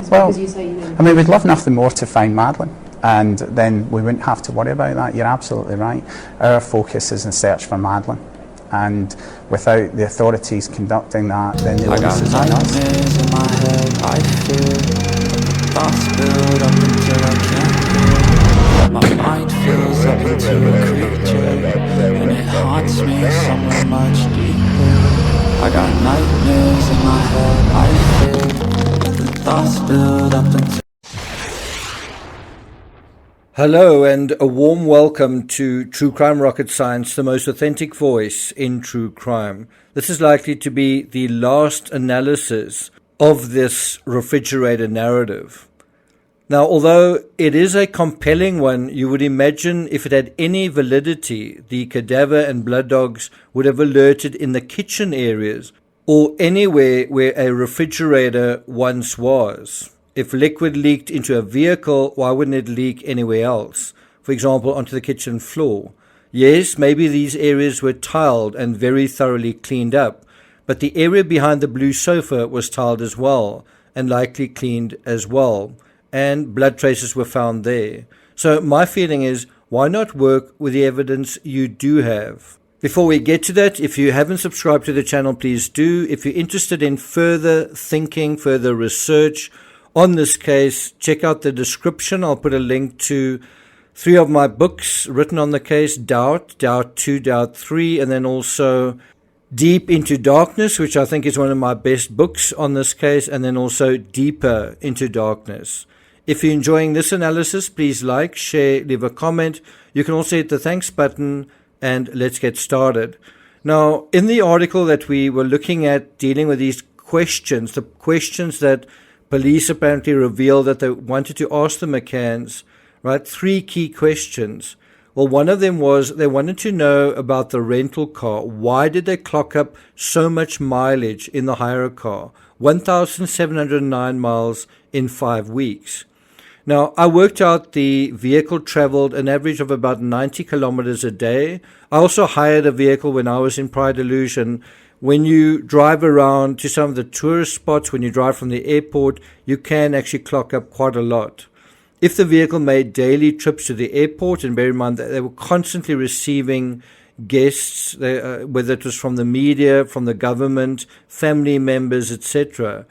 Well, because you say you know. I mean, we'd love nothing more to find Madeleine, and then we wouldn't have to worry about that. You're absolutely right. Our focus is in search for Madeleine, and without the authorities conducting that, then the onus is on us. In my head, I fear thoughts build up until I can't hear. My mind fills up into a creature, and it haunts me somewhere much deeper. I got nightmares in my head, I fear the thoughts build up until. Hello and a warm welcome to True Crime Rocket Science, the most authentic voice in true crime. This is likely to be the last analysis of this refrigerator narrative. Now, although it is a compelling one, you would imagine if it had any validity, the cadaver and blood dogs would have alerted in the kitchen areas or anywhere where a refrigerator once was. If liquid leaked into a vehicle, why wouldn't it leak anywhere else? For example, onto the kitchen floor. Yes, maybe these areas were tiled and very thoroughly cleaned up, but the area behind the blue sofa was tiled as well, and likely cleaned as well, and blood traces were found there. So my feeling is, why not work with the evidence you do have? Before we get to that, if you haven't subscribed to the channel, please do. If you're interested in further thinking, further research on this case, check out the description. I'll put a link to 3 of my books written on the case: Doubt, Doubt 2, Doubt 3, and then also Deep into Darkness, which I think is one of my best books on this case, and then also Deeper into Darkness. If you're enjoying this analysis, please like, share, leave a comment. You can also hit the thanks button, and let's get started. Now, in the article that we were looking at dealing with these questions, the questions that police apparently revealed that they wanted to ask the McCanns, right? 3 key questions. Well, one of them was they wanted to know about the rental car. Why did they clock up so much mileage in the hire car? 1,709 miles in 5 weeks. Now, I worked out the vehicle traveled an average of about 90 kilometers a day. I also hired a vehicle when I was in Pride Illusion. When you drive around to some of the tourist spots, when you drive from the airport, you can actually clock up quite a lot. If the vehicle made daily trips to the airport, and bear in mind that they were constantly receiving guests, whether it was from the media, from the government, family members, etc.,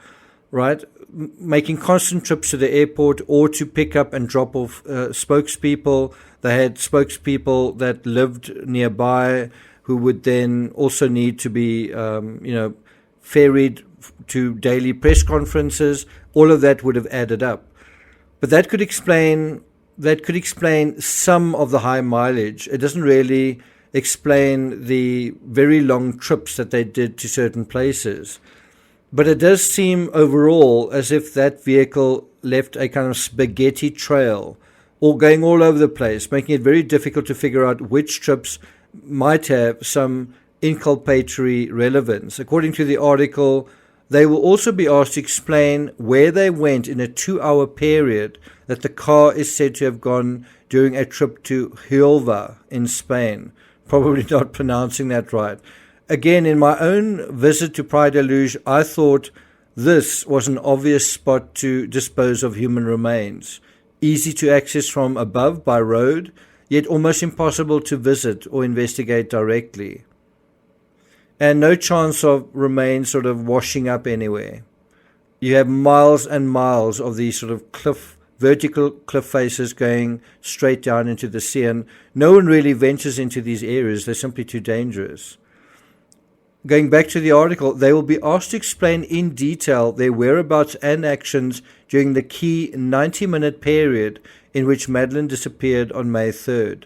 right? Making constant trips to the airport or to pick up and drop off spokespeople. They had spokespeople that lived nearby who would then also need to be, ferried to daily press conferences. All of that would have added up. But that could explain some of the high mileage. It doesn't really explain the very long trips that they did to certain places. But it does seem overall as if that vehicle left a kind of spaghetti trail, or going all over the place, making it very difficult to figure out which trips might have some inculpatory relevance. According to the article, they will also be asked to explain where they went in a 2-hour period that the car is said to have gone during a trip to Hila in Spain. Probably not pronouncing that right. Again, in my own visit to Pride Illusion, I thought this was an obvious spot to dispose of human remains. Easy to access from above by road, yet almost impossible to visit or investigate directly. And no chance of remains sort of washing up anywhere. You have miles and miles of these sort of vertical cliff faces going straight down into the sea, and no one really ventures into these areas. They're simply too dangerous. Going back to the article, they will be asked to explain in detail their whereabouts and actions during the key 90-minute period in which Madeleine disappeared on May 3rd.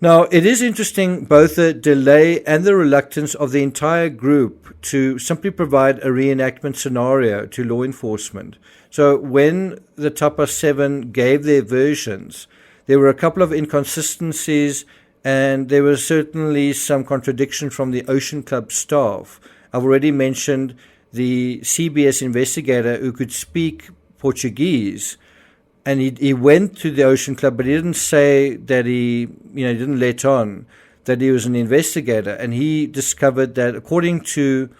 Now, it is interesting both the delay and the reluctance of the entire group to simply provide a reenactment scenario to law enforcement. So when the Tapas 7 gave their versions, there were a couple of inconsistencies, and there was certainly some contradiction from the Ocean Club staff. I've already mentioned the CBS investigator who could speak Portuguese, and he went to the Ocean Club, but he didn't say that he didn't let on that he was an investigator. And he discovered that according to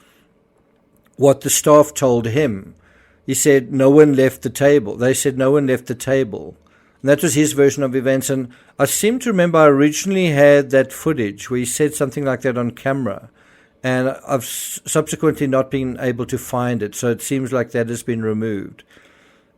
what the staff told him, he said no one left the table. They said no one left the table. And that was his version of events. And I seem to remember I originally had that footage where he said something like that on camera. And I've subsequently not been able to find it. So it seems like that has been removed.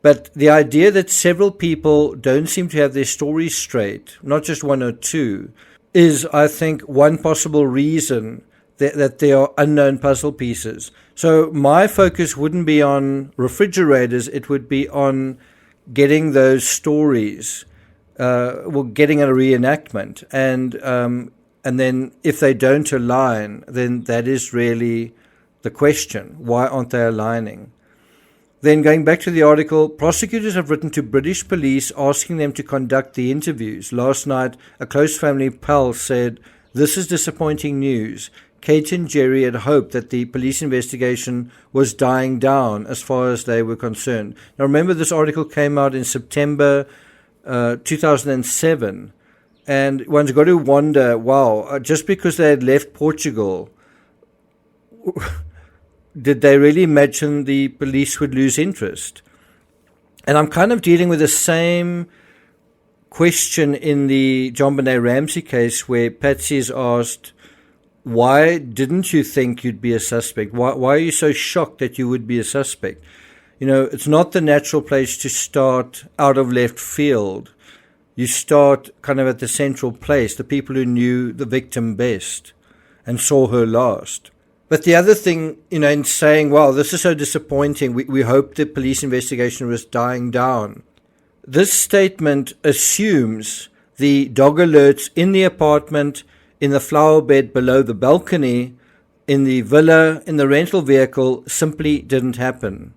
But the idea that several people don't seem to have their stories straight, not just one or two, is, I think, one possible reason that there are unknown puzzle pieces. So my focus wouldn't be on refrigerators. It would be on getting those stories, getting a reenactment. And then if they don't align, then that is really the question. Why aren't they aligning? Then going back to the article, prosecutors have written to British police asking them to conduct the interviews. Last night, a close family pal said, "This is disappointing news. Kate and Jerry had hoped that the police investigation was dying down as far as they were concerned." Now remember, this article came out in September 2007. And one's got to wonder, wow, just because they had left Portugal, did they really imagine the police would lose interest? And I'm kind of dealing with the same question in the John Benet Ramsey case, where Patsy is asked, why didn't you think you'd be a suspect? Why are you so shocked that you would be a suspect? You know, it's not the natural place to start out of left field. You start kind of at the central place, the people who knew the victim best and saw her last. But the other thing, you know, in saying, wow, this is so disappointing, we hope the police investigation was dying down. This statement assumes the dog alerts in the apartment, in the flower bed below the balcony, in the villa, in the rental vehicle, simply didn't happen.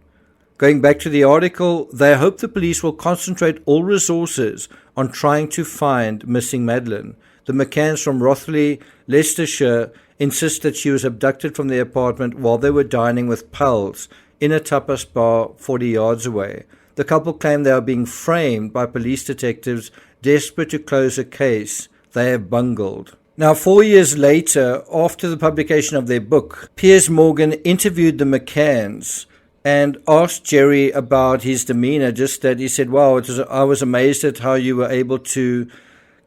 Going back to the article, they hope the police will concentrate all resources on trying to find missing Madeleine. The McCanns from Rothley, Leicestershire, insist that she was abducted from their apartment while they were dining with pals in a tapas bar 40 yards away. The couple claim they are being framed by police detectives desperate to close a case they have bungled. Now, 4 years later, after the publication of their book, Piers Morgan interviewed the McCanns and asked Jerry about his demeanor. Just that he said, wow, I was amazed at how you were able to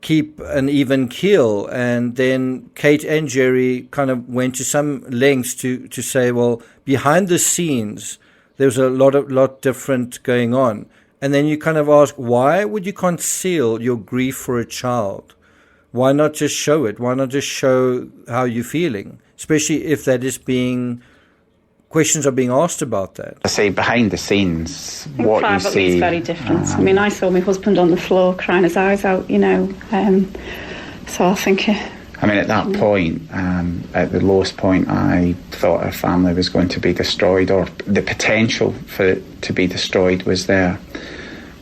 keep an even keel. And then Kate and Jerry kind of went to some lengths to say, well, behind the scenes, there was a lot different going on. And then you kind of ask, why would you conceal your grief for a child? Why not just show it? Why not just show how you're feeling? Especially if that is questions are being asked about that. I say behind the scenes, what you see... It's very different. I mean, I saw my husband on the floor crying his eyes out, you know, so I think... I mean, at that point, at the lowest point, I thought our family was going to be destroyed, or the potential for it to be destroyed was there.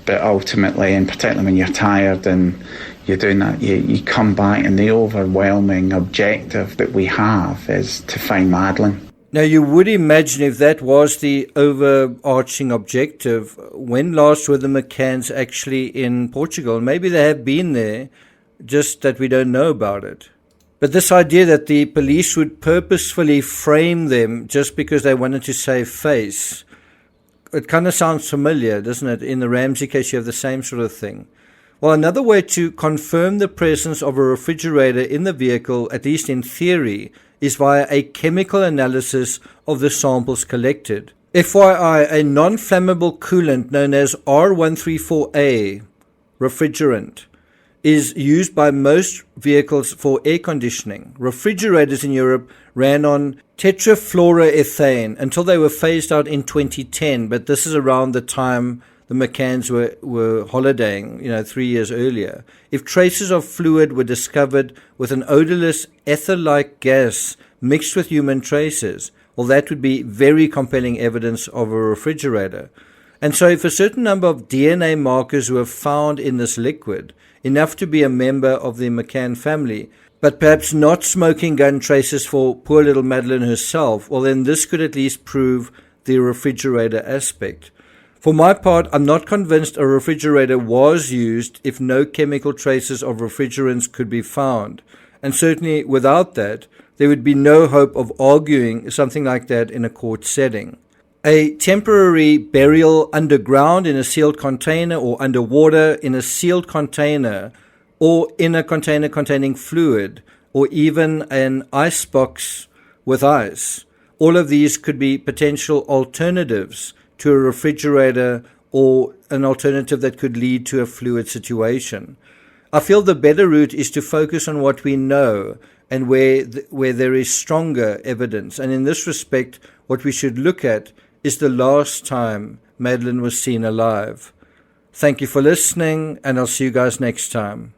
But ultimately, and particularly when you're tired and you're doing that, you come back, and the overwhelming objective that we have is to find Madeleine. Now, you would imagine if that was the overarching objective, when last were the McCanns actually in Portugal? Maybe they have been there, just that we don't know about it. But this idea that the police would purposefully frame them just because they wanted to save face, it kind of sounds familiar, doesn't it? In the Ramsey case, you have the same sort of thing. Well, another way to confirm the presence of a refrigerator in the vehicle, at least in theory, is via a chemical analysis of the samples collected. FYI, a non-flammable coolant known as R134A refrigerant is used by most vehicles for air conditioning. Refrigerators in Europe ran on tetrafluoroethane until they were phased out in 2010, but this is around the time the McCanns were holidaying, 3 years earlier. If traces of fluid were discovered with an odorless ether-like gas mixed with human traces, well, that would be very compelling evidence of a refrigerator. And so if a certain number of DNA markers were found in this liquid, enough to be a member of the McCann family, but perhaps not smoking gun traces for poor little Madeleine herself, well, then this could at least prove the refrigerator aspect. For my part, I'm not convinced a refrigerator was used if no chemical traces of refrigerants could be found. And certainly without that, there would be no hope of arguing something like that in a court setting. a temporary burial underground in a sealed container or underwater in a sealed container or in a container containing fluid or even an icebox with ice. All of these could be potential alternatives to a refrigerator or an alternative that could lead to a fluid situation. I feel the better route is to focus on what we know and where there is stronger evidence. And in this respect, what we should look at is the last time Madeleine was seen alive. Thank you for listening, and I'll see you guys next time.